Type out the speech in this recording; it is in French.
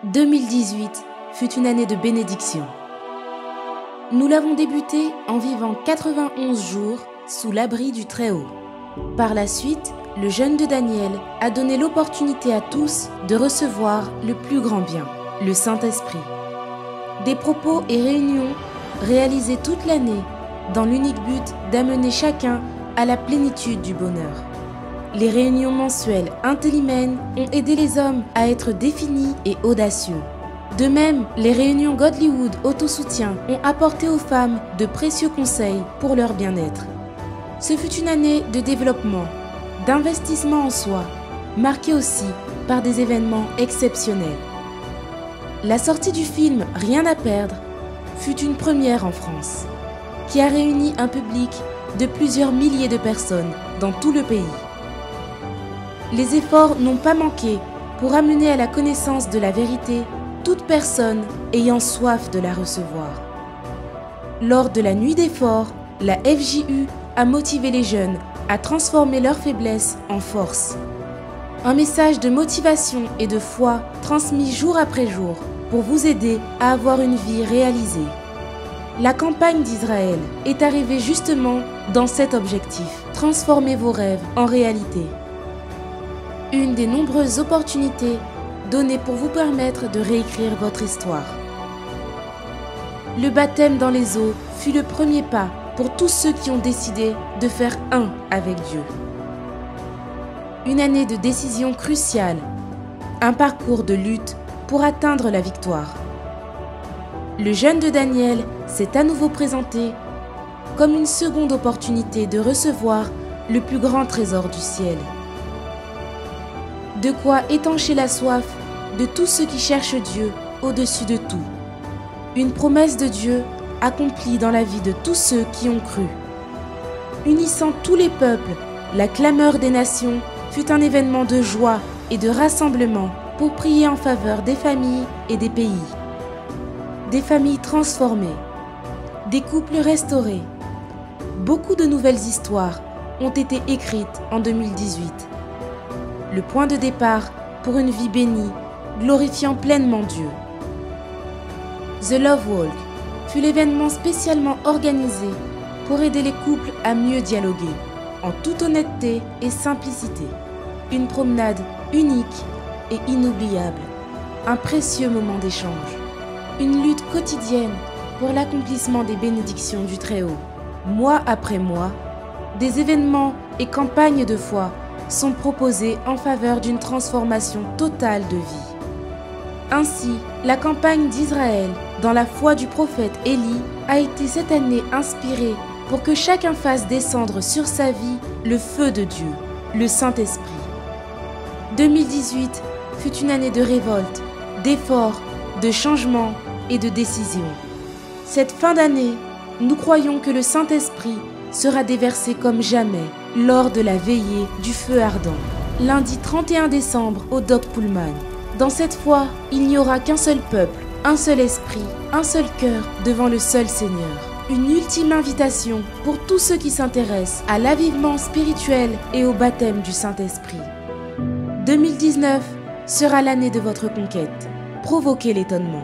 2018 fut une année de bénédiction. Nous l'avons débuté en vivant 91 jours sous l'abri du Très-Haut. Par la suite, le jeûne de Daniel a donné l'opportunité à tous de recevoir le plus grand bien, le Saint-Esprit. Des propos et réunions réalisés toute l'année dans l'unique but d'amener chacun à la plénitude du bonheur. Les réunions mensuelles Intellimen ont aidé les hommes à être définis et audacieux. De même, les réunions Godlywood Autosoutien ont apporté aux femmes de précieux conseils pour leur bien-être. Ce fut une année de développement, d'investissement en soi, marquée aussi par des événements exceptionnels. La sortie du film Rien à perdre fut une première en France, qui a réuni un public de plusieurs milliers de personnes dans tout le pays. Les efforts n'ont pas manqué pour amener à la connaissance de la vérité toute personne ayant soif de la recevoir. Lors de la nuit d'efforts, la FJU a motivé les jeunes à transformer leurs faiblesses en force. Un message de motivation et de foi transmis jour après jour pour vous aider à avoir une vie réalisée. La campagne d'Israël est arrivée justement dans cet objectif, transformer vos rêves en réalité. Une des nombreuses opportunités données pour vous permettre de réécrire votre histoire. Le baptême dans les eaux fut le premier pas pour tous ceux qui ont décidé de faire un avec Dieu. Une année de décision cruciale, un parcours de lutte pour atteindre la victoire. Le jeûne de Daniel s'est à nouveau présenté comme une seconde opportunité de recevoir le plus grand trésor du ciel. De quoi étancher la soif de tous ceux qui cherchent Dieu au-dessus de tout. Une promesse de Dieu accomplie dans la vie de tous ceux qui ont cru. Unissant tous les peuples, la clameur des nations fut un événement de joie et de rassemblement pour prier en faveur des familles et des pays. Des familles transformées, des couples restaurés. Beaucoup de nouvelles histoires ont été écrites en 2018. Le point de départ pour une vie bénie, glorifiant pleinement Dieu. The Love Walk fut l'événement spécialement organisé pour aider les couples à mieux dialoguer, en toute honnêteté et simplicité. Une promenade unique et inoubliable, un précieux moment d'échange. Une lutte quotidienne pour l'accomplissement des bénédictions du Très-Haut. Mois après mois, des événements et campagnes de foi sont proposés en faveur d'une transformation totale de vie. Ainsi, la campagne d'Israël dans la foi du prophète Élie a été cette année inspirée pour que chacun fasse descendre sur sa vie le feu de Dieu, le Saint-Esprit. 2018 fut une année de révolte, d'efforts, de changements et de décisions. Cette fin d'année, nous croyons que le Saint-Esprit sera déversé comme jamais lors de la veillée du feu ardent, lundi 31 décembre au Doc Pullman. Dans cette foi, il n'y aura qu'un seul peuple, un seul esprit, un seul cœur devant le seul Seigneur. Une ultime invitation pour tous ceux qui s'intéressent à l'avivement spirituel et au baptême du Saint-Esprit. 2019 sera l'année de votre conquête. Provoquez l'étonnement.